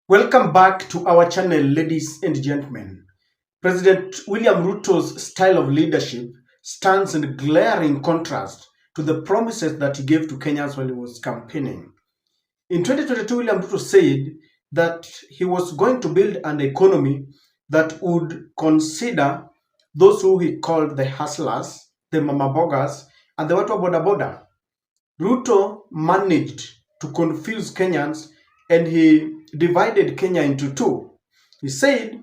Welcome back to our channel, ladies and gentlemen. President William Ruto's style of leadership stands in glaring contrast to the promises that he gave to Kenyans when he was campaigning. In 2022, William Ruto said that he was going to build an economy that would consider those who he called the hustlers, the mamabogas, and the watu wa bodaboda. Ruto managed to confuse Kenyans and he divided Kenya into two. He said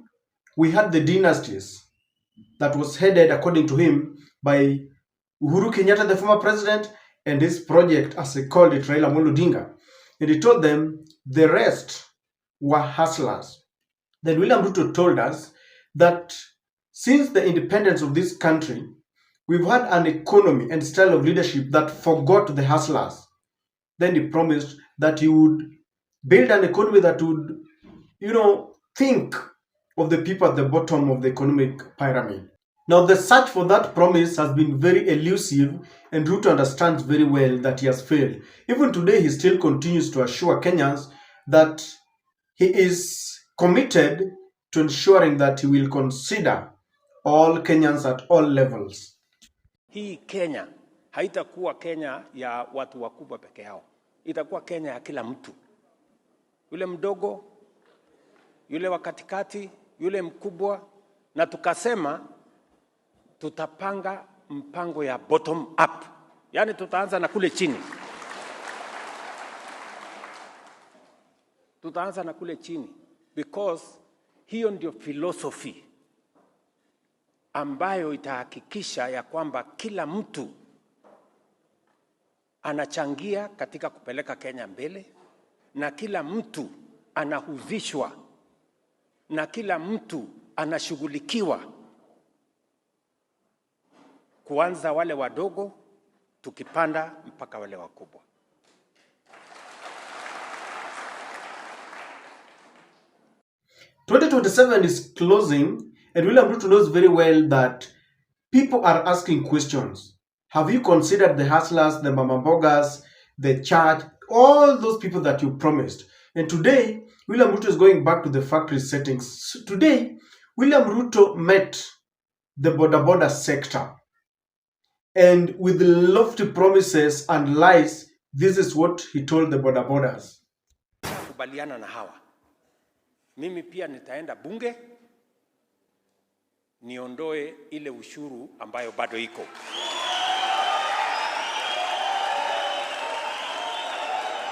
we had the dynasties that was headed, according to him, by Uhuru Kenyatta, the former president, and his project, as he called it, Raila Amolo Odinga. And he told them the rest were hustlers. Then William Ruto told us that since the independence of this country, we've had an economy and style of leadership that forgot the hustlers. Then he promised that he would build an economy that would, think of the people at the bottom of the economic pyramid. Now, the search for that promise has been very elusive, and Ruto understands very well that he has failed. Even today, he still continues to assure Kenyans that he is committed to ensuring that he will consider all Kenyans at all levels. Hii Kenya haitakuwa Kenya ya watu wakubwa peke yao. Itakuwa Kenya ya kila mtu. Yule mdogo, yule wa katikati, yule mkubwa, na tukasema tutapanga mpango ya bottom up. Yaani tutaanza na kule chini. Tutaanza na kule chini because hiyo ndio philosophy ambayo itahakikisha ya kwamba kila mtu anachangia katika kupeleka Kenya mbele, na kila mtu anahusishwa, na kila mtu anashughulikiwa, kuanza wale wadogo tukipanda mpaka wale wakubwa. "2027 is closing, and William Ruto knows very well that people are asking questions. Have you considered the hustlers, the mamabogas, the church, all those people that you promised?" And today, William Ruto is going back to the factory settings. Today, William Ruto met the bodaboda sector. And with lofty promises and lies, this is what he told the bodabodas. Kubaliana na hawa. Mimi pia nitaenda bunge niondoe ile ushuru ambayo bado iko.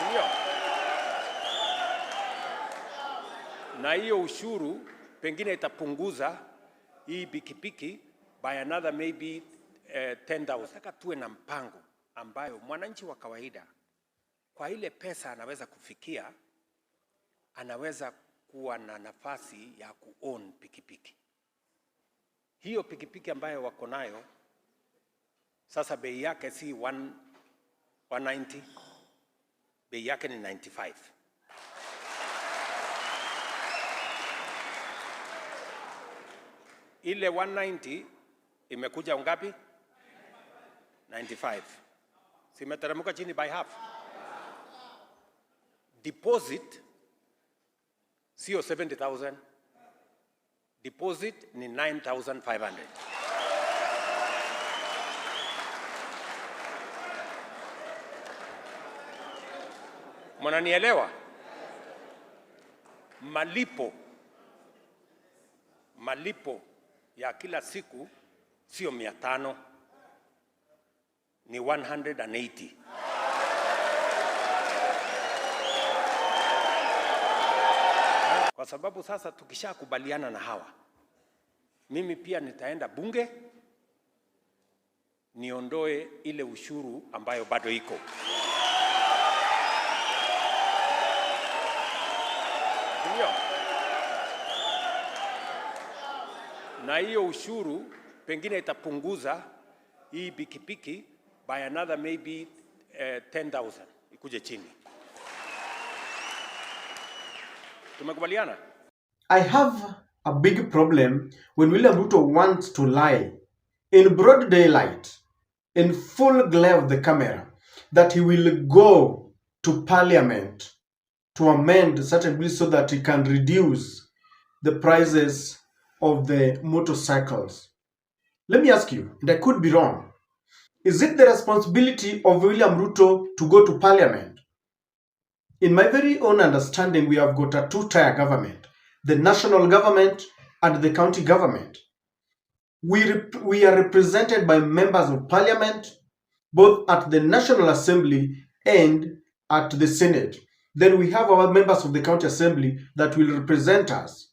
Ndio. Na hiyo ushuru pengine itapunguza hii pikipiki by another maybe 10,000. Saka tuwe na mpango ambayo mwananchi wa kawaida kwa ile pesa anaweza kufikia, anaweza kuwa na nafasi ya ku-own pikipiki. Hiyo pikipiki ambayo wako nayo sasa bei yake si 190, bei yake ni 95. Ile 190 imekuja ngapi? 95. Simeteremka chini by half. Deposit sio 70,000. Deposit ni 9,500. Mnanielewa? Malipo ya kila siku sio 500, ni 180. Kwa sababu sasa tukishakubaliana na hawa, mimi pia nitaenda bunge niondoe ile ushuru ambayo bado iko. Ndio. Na hiyo ushuru pengine itapunguza hii pikipiki by another maybe 10,000 ikuje chini. Tumekubaliana? I have a big problem when William Ruto wants to lie in broad daylight, in full glare of the camera, that he will go to parliament to amend certain bills so that it can reduce the prices of the motorcycles. Let me ask you, and I could be wrong, is it the responsibility of William Ruto to go to parliament? In my very own understanding, we have got a two-tier government, the national government and the county government. We are represented by members of parliament, both at the National Assembly and at the Senate. Then we have our members of the county assembly that will represent us,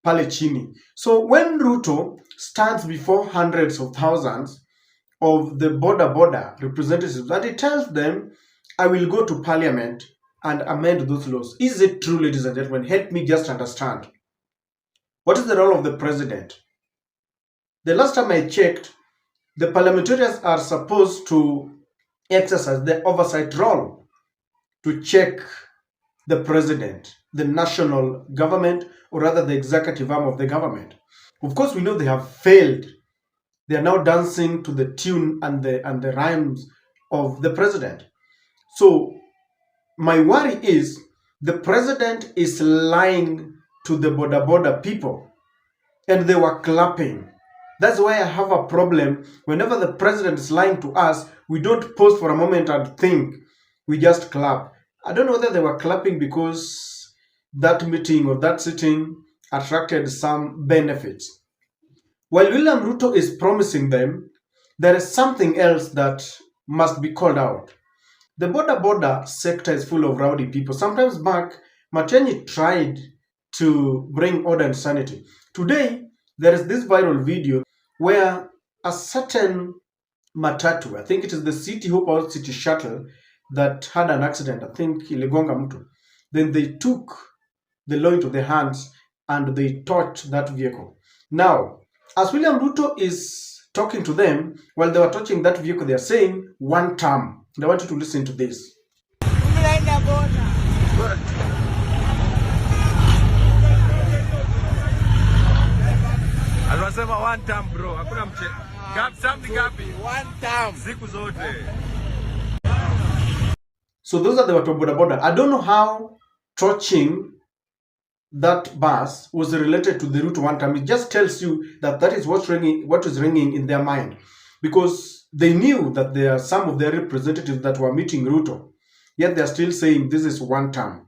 pale chini. So when Ruto stands before hundreds of thousands of the border representatives and he tells them, I will go to parliament and amend those laws. Is it true, ladies and gentlemen? Help me just understand. What is the role of the president? The last time I checked, the parliamentarians are supposed to exercise the oversight role to check the president, the national government, or rather the executive arm of the government. Of course, we know they have failed. They are now dancing to the tune and the rhymes of the president. So my worry is the president is lying to the boda people, and they were clapping. That's why I have a problem. Whenever the president is lying to us, we don't pause for a moment and think. We just clap. I don't know whether they were clapping because that meeting or that sitting attracted some benefits. While William Ruto is promising them, there is something else that must be called out. The border sector is full of rowdy people. Sometimes back, Matiang'i tried to bring order and sanity. Today, there is this viral video where a certain matatu, I think it is the City Hope or City Shuttle, that had an accident. I think iligonga mtu. Then they took the law into their hands and they torched that vehicle. Now, as William Ruto is talking to them, while they were touching that vehicle, they are saying one term. And I want you to listen to this. Anasema one time bro, hakuna something gapi, one time siku zote. So those are the watu boda. I don't know how touching that bus was related to the Ruto one time. It just tells you that that is what is ringing in their mind, because they knew that there are some of their representatives that were meeting Ruto, yet they are still saying this is one term.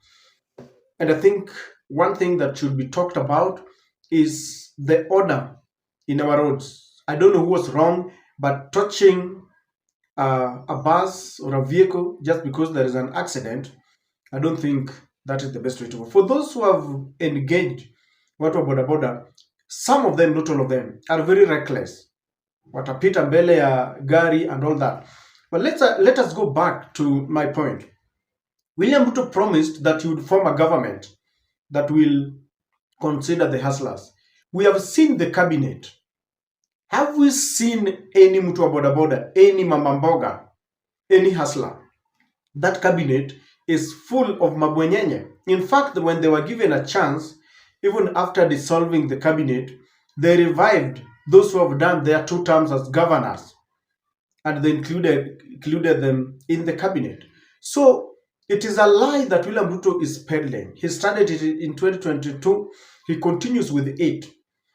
And I think one thing that should be talked about is the order in our roads. I don't know who was wrong, but touching a bus or a vehicle just because there is an accident, I don't think that is the best way to go. For those who have engaged watu wa boda, some of them, not all of them, are very reckless. Watapita mbele ya gari and all that. But let us go back to my point. William Ruto promised that he would form a government that will consider the hustlers. We have seen the cabinet. Have we seen any mtu wa boda, any mama mboga, any hustler? That cabinet is full of mabwenyenye. In fact, when they were given a chance, even after dissolving the cabinet, they revived those who have done their 2 terms as governors, and they included them in the cabinet. So it is a lie that William Ruto is peddling. He started it in 2022. He continues with it.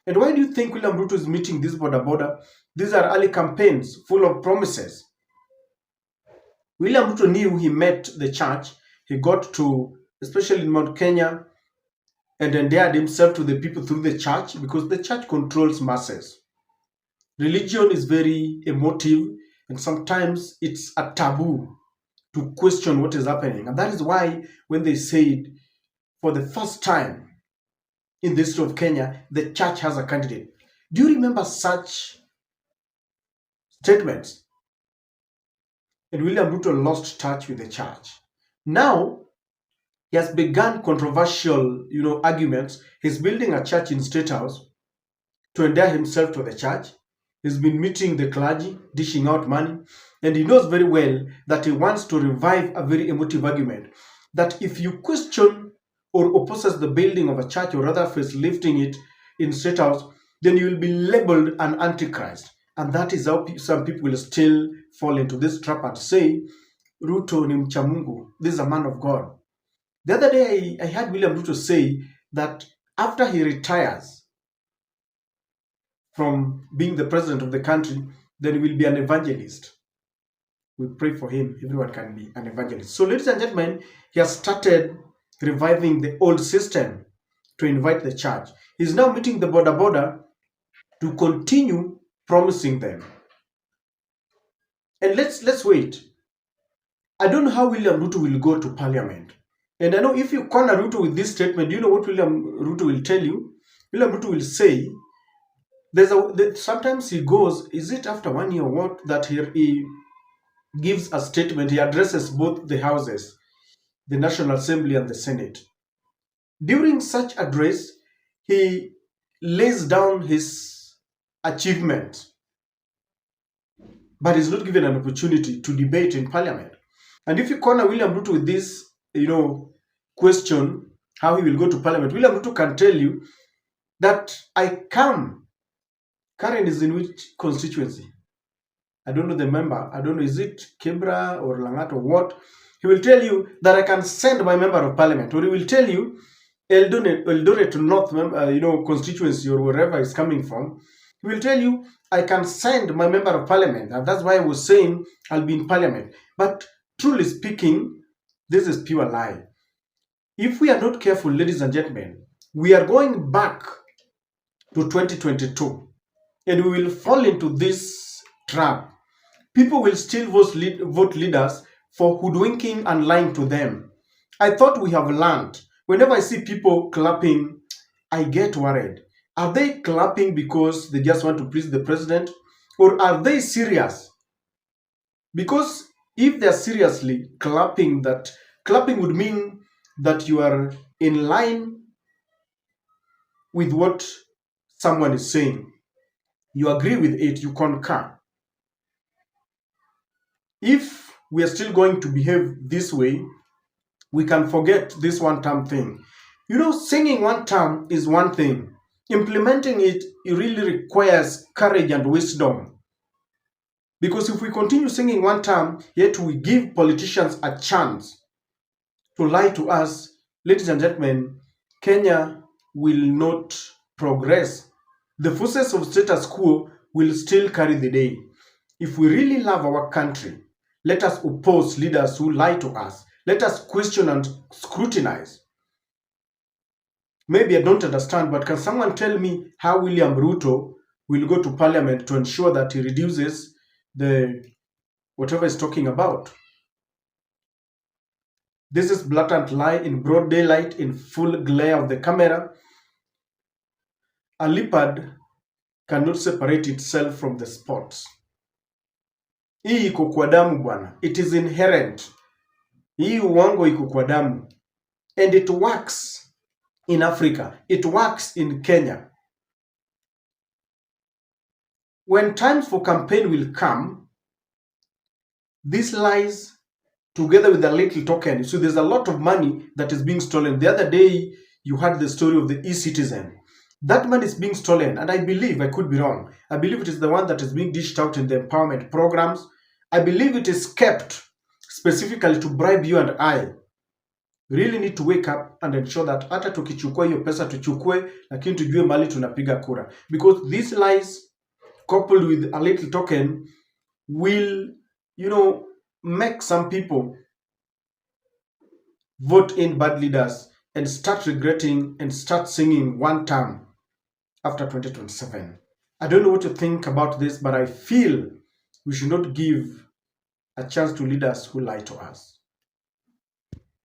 And why do you think William Ruto is meeting this boda? These are early campaigns full of promises. William Ruto knew he met the church. He got to, especially in Mount Kenya, and endeared himself to the people through the church, because the church controls masses. Religion is very emotive, and sometimes it's a taboo to question what is happening. And that is why when they said, for the first time in the history of Kenya, the church has a candidate. Do you remember such statements? And William Ruto lost touch with the church. Now, he has begun controversial, arguments. He's building a church in State House to endear himself to the church. He's been meeting the clergy, dishing out money, and he knows very well that he wants to revive a very emotive argument that if you question or opposes the building of a church, or rather facelifting it in State House, then you will be labeled an antichrist. And that is how some people will still fall into this trap and say, Ruto ni mcha Mungu, this is a man of God. The other day, I heard William Ruto say that after he retires from being the president of the country, then he will be an evangelist. We pray for him. Everyone can be an evangelist. So, ladies and gentlemen, he has started reviving the old system to invite the church. He's now meeting the BODABODA to continue promising them. And let's wait. I don't know how William Ruto will go to parliament. And I know if you corner Ruto with this statement, you know what William Ruto will tell you? William Ruto will say, sometimes he goes, is it after 1 year or what, that he gives a statement, he addresses both the houses, the National Assembly and the Senate. During such address, he lays down his achievement, but is not given an opportunity to debate in parliament. And if you corner William Ruto with this, question, how he will go to parliament, William Ruto can tell you that Karen is in which constituency? I don't know the member. I don't know, is it Kibra or Langat or what? He will tell you that I can send my member of parliament. Or he will tell you Eldoret to North, constituency or wherever he's coming from. He will tell you, I can send my member of parliament. And that's why I was saying I'll be in parliament. But truly speaking, this is pure lie. If we are not careful, ladies and gentlemen, we are going back to 2022 and we will fall into this trap. People will still vote leaders for hoodwinking and lying to them. I thought we have learned. Whenever I see people clapping, I get worried. Are they clapping because they just want to please the president? Or are they serious? Because if they're seriously clapping, that clapping would mean that you are in line with what someone is saying. You agree with it, you concur. If we are still going to behave this way, we can forget this one-term thing. Singing one term is one thing. Implementing it really requires courage and wisdom. Because if we continue singing one term, yet we give politicians a chance to lie to us, ladies and gentlemen, Kenya will not progress. The forces of status quo will still carry the day. If we really love our country, let us oppose leaders who lie to us. Let us question and scrutinize. Maybe I don't understand, but can someone tell me how William Ruto will go to parliament to ensure that he reduces the whatever he's talking about? This is blatant lie in broad daylight, in full glare of the camera. A leopard cannot separate itself from the spots. Hii iko kwa damu bwana. It is inherent. Hii uongo iko kwa damu. And it works in Africa. It works in Kenya. When times for campaign will come, these lies together with a little token. So there's a lot of money that is being stolen. The other day, you heard the story of the e-citizen. That money is being stolen, and I believe, I could be wrong, I believe it is the one that is being dished out in the empowerment programs. I believe it is kept specifically to bribe you and I. We really need to wake up and ensure that hata tukichukua hiyo pesa tuchukue, lakini tujue mali tunapiga kura. Because these lies, coupled with a little token, will, make some people vote in bad leaders and start regretting and start singing one term after 2027. I don't know what to think about this, but I feel we should not give a chance to leaders who lie to us.